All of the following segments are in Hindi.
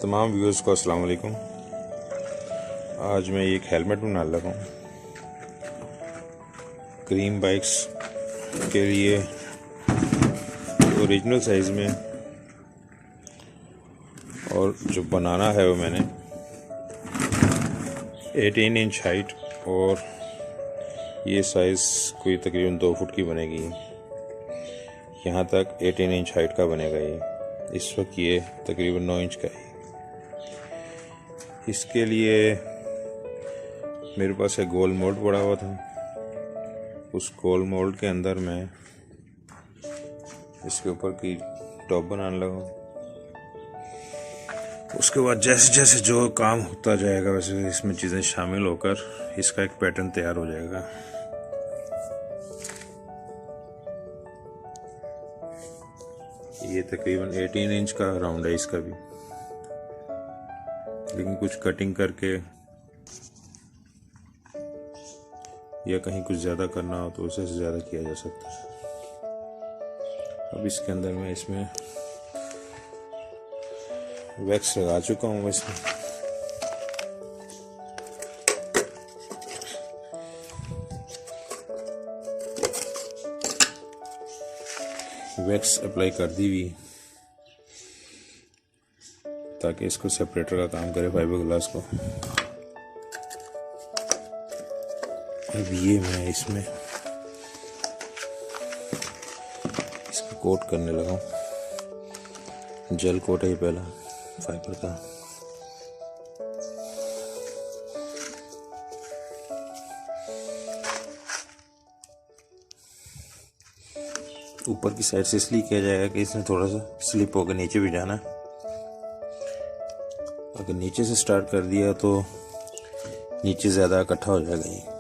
तमाम व्यूअर्स को अस्सलाम वालेकुम। आज मैं एक हेलमेट बना लगा हूँ क्रीम बाइक्स के लिए ओरिजिनल साइज़ में, और जो बनाना है वो मैंने 18 इंच हाइट और ये साइज़ कोई तकरीबन 2 फुट की बनेगी। यहाँ तक 18 इंच हाइट का बनेगा। ये इस वक्त ये तकरीबन 9 इंच का है। इसके लिए मेरे पास एक गोल मोल्ड पड़ा हुआ था। उस गोल मोल्ड के अंदर मैं इसके ऊपर की टॉप बनाने लगा। उसके बाद जैसे जैसे जो काम होता जाएगा वैसे इसमें चीज़ें शामिल होकर इसका एक पैटर्न तैयार हो जाएगा। ये तकरीबन 18 इंच का राउंड है इसका भी, लेकिन कुछ कटिंग करके या कहीं कुछ ज़्यादा करना हो तो उससे ज़्यादा किया जा सकता है। अब इसके अंदर मैं इसमें वैक्स लगा चुका हूँ। इसमें वैक्स अप्लाई कर दी हुई ताकि इसको सेपरेटर का काम करे फाइबर ग्लास को। अब ये मैं इसमें इसको कोट करने लगा हूँ। जेल कोट है ये पहला फाइबर का। ऊपर की साइड से इसलिए किया जाएगा कि इसमें थोड़ा सा स्लिप होकर नीचे भी जाना है। अगर नीचे से स्टार्ट कर दिया तो नीचे ज़्यादा इकट्ठा हो जाएगा ये।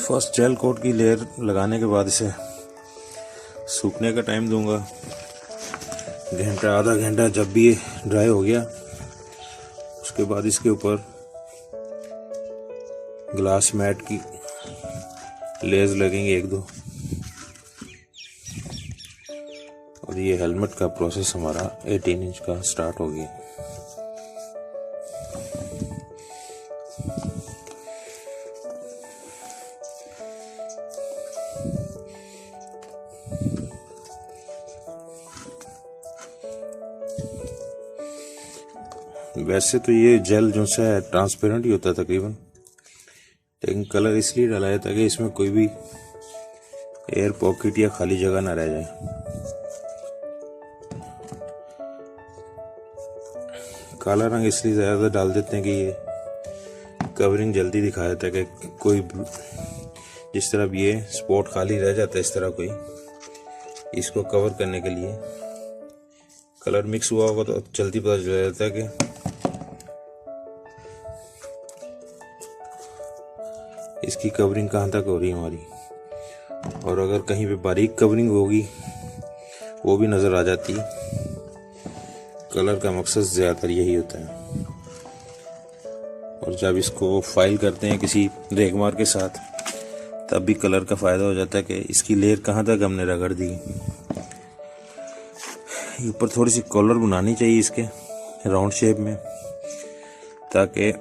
फर्स्ट जेल कोट की लेयर लगाने के बाद इसे सूखने का टाइम दूंगा, घंटा आधा घंटा। जब भी ये ड्राई हो गया उसके बाद इसके ऊपर ग्लास मैट की लेयर्स लगेंगे 1-2, और ये हेलमेट का प्रोसेस हमारा 18 इंच का स्टार्ट हो गया। वैसे तो ये जेल जो सा है ट्रांसपेरेंट ही होता है तकरीबन, लेकिन कलर इसलिए डाला है ताकि इसमें कोई भी एयर पॉकेट या खाली जगह ना रह जाए। काला रंग इसलिए ज़्यादा डाल देते हैं कि ये कवरिंग जल्दी दिखा देता है कि कोई जिस तरह ये स्पॉट खाली रह जाता है इस तरह कोई, इसको कवर करने के लिए कलर मिक्स हुआ होगा तो जल्दी पता चल जाता है कि इसकी कवरिंग कहाँ तक हो रही है हमारी। और अगर कहीं पे बारीक कवरिंग होगी वो भी नज़र आ जाती है। कलर का मकसद ज़्यादातर यही होता है। और जब इसको फाइल करते हैं किसी रेगमार के साथ तब भी कलर का फ़ायदा हो जाता है कि इसकी लेयर कहाँ तक हमने रगड़ दी। ऊपर थोड़ी सी कॉलर बनानी चाहिए इसके राउंड शेप में, ताकि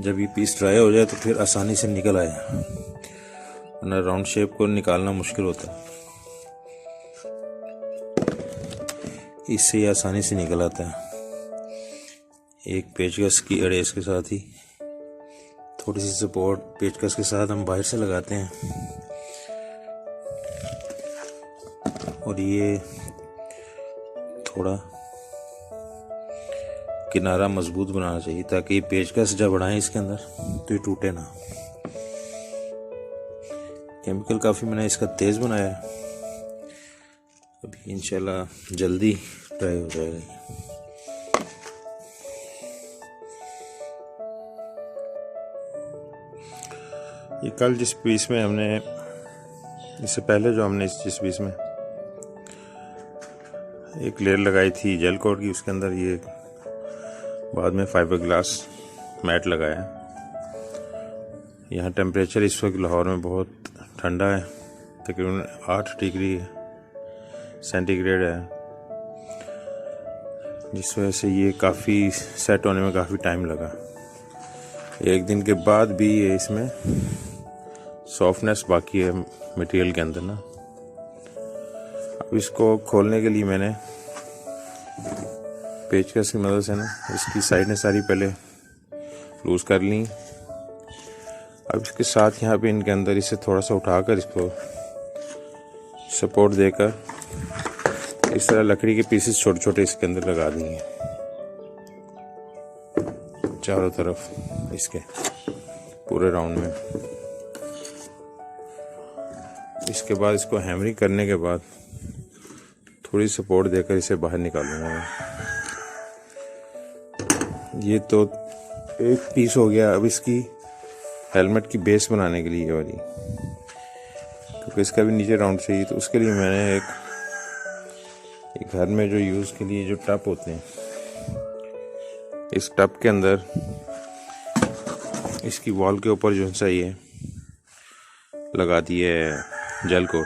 जब ये पीस ड्राई हो जाए तो फिर आसानी से निकल आए, वरना राउंड शेप को निकालना मुश्किल होता है। इससे ये आसानी से निकल आता है। एक पेचकस की अड़ेस के साथ ही थोड़ी सी सपोर्ट पेचकस के साथ हम बाहर से लगाते हैं, और ये थोड़ा किनारा मजबूत बनाना चाहिए ताकि पेचकस जब बढ़ाएं इसके अंदर तो ये टूटे ना। केमिकल काफ़ी मैंने इसका तेज़ बनाया है। अभी इंशाल्लाह जल्दी ड्राई हो जाएगा। ये कल जिस पीस में हमने, इससे पहले जो हमने जिस पीस में एक लेयर लगाई थी जेल कोट की, उसके अंदर ये बाद में फाइबर ग्लास मैट लगाया। यहाँ टेम्परेचर इस वक्त लाहौर में बहुत ठंडा है, तकरीबन 8 डिग्री सेंटीग्रेड है, जिस वजह से ये काफ़ी सेट होने में काफ़ी टाइम लगा। एक दिन के बाद भी ये इसमें सॉफ्टनेस बाकी है मटेरियल के अंदर ना। अब इसको खोलने के लिए मैंने पेचकस की मदद से ना इसकी साइडें सारी पहले लूज़ कर ली। अब इसके साथ यहाँ पे इनके अंदर इसे थोड़ा सा उठाकर इसको सपोर्ट देकर इस तरह लकड़ी के पीसेस छोटे छोटे इसके अंदर लगा दिए चारों तरफ इसके पूरे राउंड में। इसके बाद इसको हैमरिंग करने के बाद थोड़ी सपोर्ट देकर इसे बाहर निकालूंगा मैं। ये तो एक पीस हो गया। अब इसकी हेलमेट की बेस बनाने के लिए वाली, क्योंकि इसका भी नीचे राउंड चाहिए, तो उसके लिए मैंने एक घर में जो यूज़ के लिए जो टप होते हैं, इस टप के अंदर इसकी वॉल के ऊपर जो चाहिए लगा दिए जेल कोट।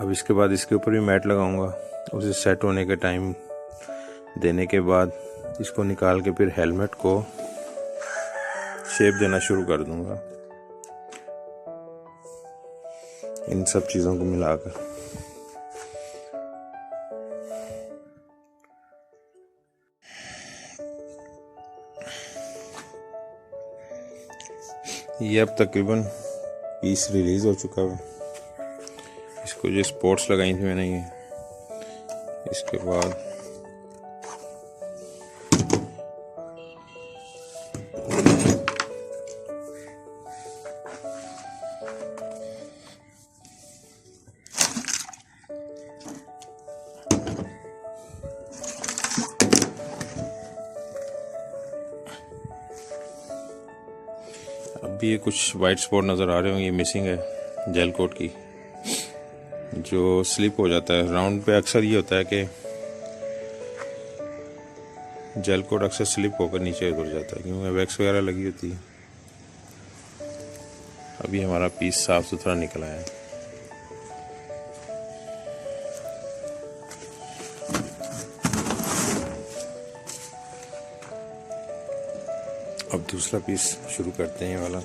अब इसके बाद इसके ऊपर भी मैट लगाऊंगा। उसे सेट होने का टाइम देने के बाद इसको निकाल के फिर हेलमेट को शेप देना शुरू कर दूंगा इन सब चीज़ों को मिलाकर। ये अब तकरीबन पीस रिलीज़ हो चुका है। इसको जो स्पोर्ट्स लगाई थी मैंने ये, इसके बाद अभी ये कुछ वाइट स्पॉट नज़र आ रहे होंगे, ये मिसिंग है जेल कोट की, जो स्लिप हो जाता है। राउंड पे अक्सर ये होता है कि जेल कोट अक्सर स्लिप होकर नीचे उतर जाता है, क्योंकि वैक्स वगैरह लगी होती है। अभी हमारा पीस साफ सुथरा निकला है। अब दूसरा पीस शुरू करते हैं वाला।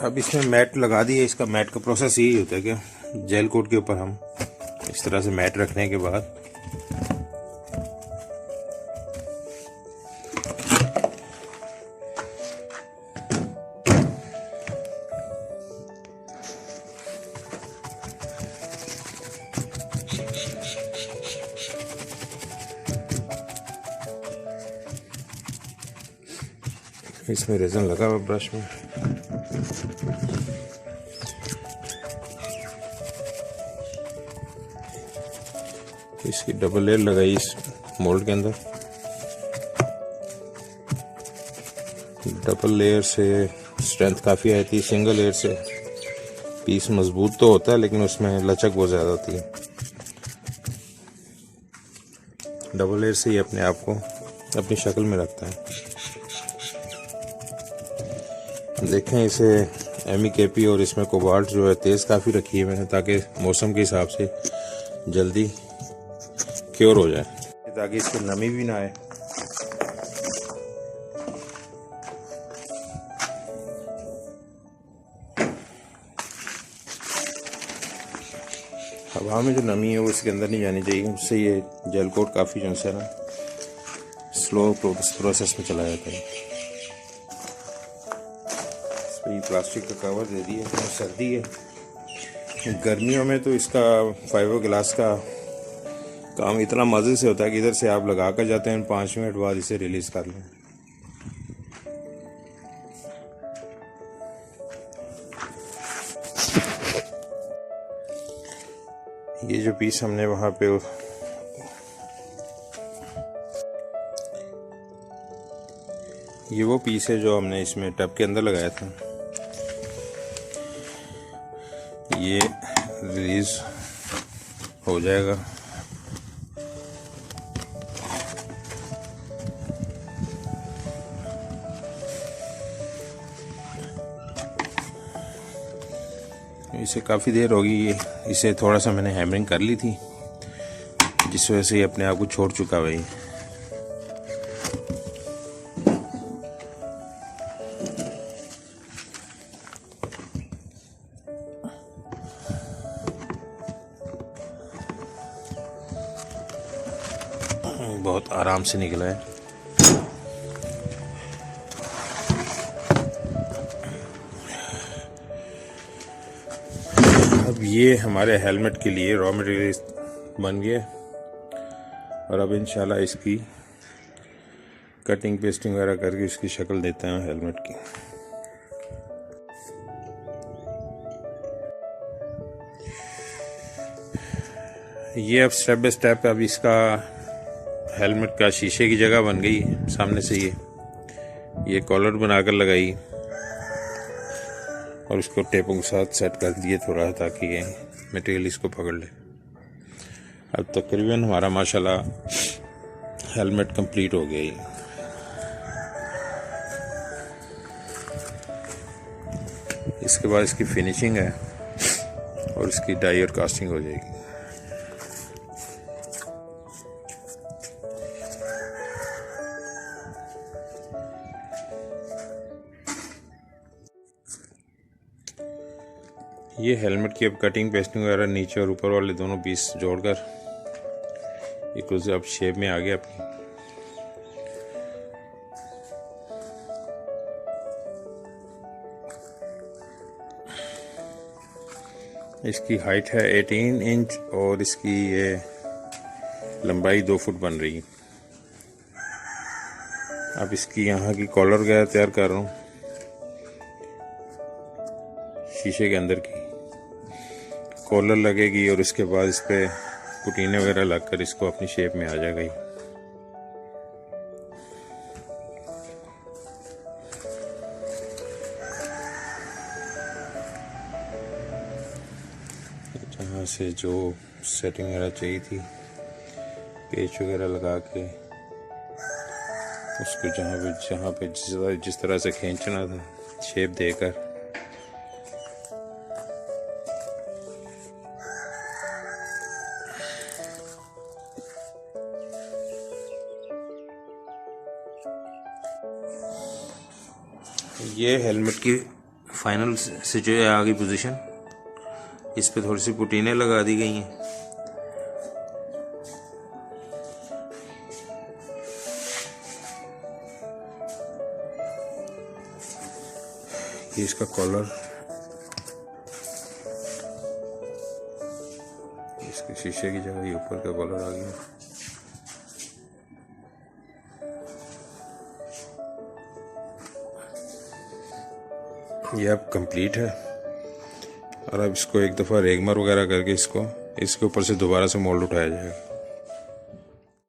अब इसमें मैट लगा दिए। इसका मैट का प्रोसेस यही होता है कि जेल कोट के ऊपर हम इस तरह से मैट रखने के बाद इसमें रेजन लगा हुआ ब्रश में। इसकी डबल लेयर लगाई इस मोल्ड के अंदर। डबल लेयर से स्ट्रेंथ काफ़ी आती है, सिंगल लेयर से पीस मजबूत तो होता है लेकिन उसमें लचक बहुत ज़्यादा होती है। डबल लेयर से ही अपने आप को अपनी शक्ल में रखता है। देखें इसे MEKP और इसमें कोबाल्ट जो है तेज़ काफ़ी रखी है मैंने, ताकि मौसम के हिसाब से जल्दी क्योर हो जाए, ताकि इसकी नमी भी ना आए। हवा में जो नमी है वो इसके अंदर नहीं जानी चाहिए, उससे ये जेल कोट काफ़ी जो है ना स्लो प्रोसेस में चला जाता है। ये प्लास्टिक का कवर दे दिए। सर्दी है, गर्मियों में तो इसका फाइबर ग्लास का काम इतना मज़े से होता है कि इधर से आप लगा कर जाते हैं, 5 मिनट बाद इसे रिलीज़ कर लें। ये जो पीस हमने वहाँ पे ये वो पीस है जो हमने इसमें टब के अंदर लगाया था। ये रिलीज हो जाएगा। इसे काफ़ी देर होगी, ये इसे थोड़ा सा मैंने हैमरिंग कर ली थी, जिस वजह से ये अपने आप को छोड़ चुका है। बहुत आराम से निकला है। अब ये हमारे हेलमेट के लिए रॉ मटेरियल बन गया और अब इंशाल्लाह इसकी कटिंग पेस्टिंग वगैरह करके इसकी शक्ल देते हैं हेलमेट की। ये अब स्टेप बाय स्टेप अब इसका हेलमेट का शीशे की जगह बन गई सामने से। ये कॉलर बनाकर लगाई और उसको टेपों के साथ सेट कर दिए थोड़ा, ताकि ये मटेरियल इसको पकड़ ले। अब तकरीबन हमारा माशाल्लाह हेलमेट कंप्लीट हो गया। इसके बाद इसकी फिनिशिंग है और इसकी डाई और कास्टिंग हो जाएगी। ये हेलमेट की अब कटिंग पेस्टिंग वगैरह नीचे और ऊपर वाले दोनों पीस जोड़कर एक अब शेप में आ गया अपनी। इसकी हाइट है 18 इंच और इसकी ये लंबाई 2 फुट बन रही है। अब इसकी यहाँ की कॉलर वगैरह तैयार कर रहा हूँ, शीशे के अंदर की कॉलर लगेगी और इसके बाद इस पे पुटीने वगैरह लगकर इसको अपनी शेप में आ जाएगा। जहाँ से जो सेटिंग वगैरह चाहिए थी पेच वगैरह लगा के उसको जहाँ पे जिस तरह से खींचना था शेप देकर ये हेलमेट की फाइनल से जो है आगे पोजीशन, इस पे थोड़ी सी पुटीनें लगा दी गई हैं। ये इसका कॉलर, इसके शीशे की जगह ये ऊपर का कॉलर आ गया। ये अब कंप्लीट है और अब इसको एक दफ़ा रेगमार वगैरह करके इसके ऊपर से दोबारा से मोल्ड उठाया जाएगा।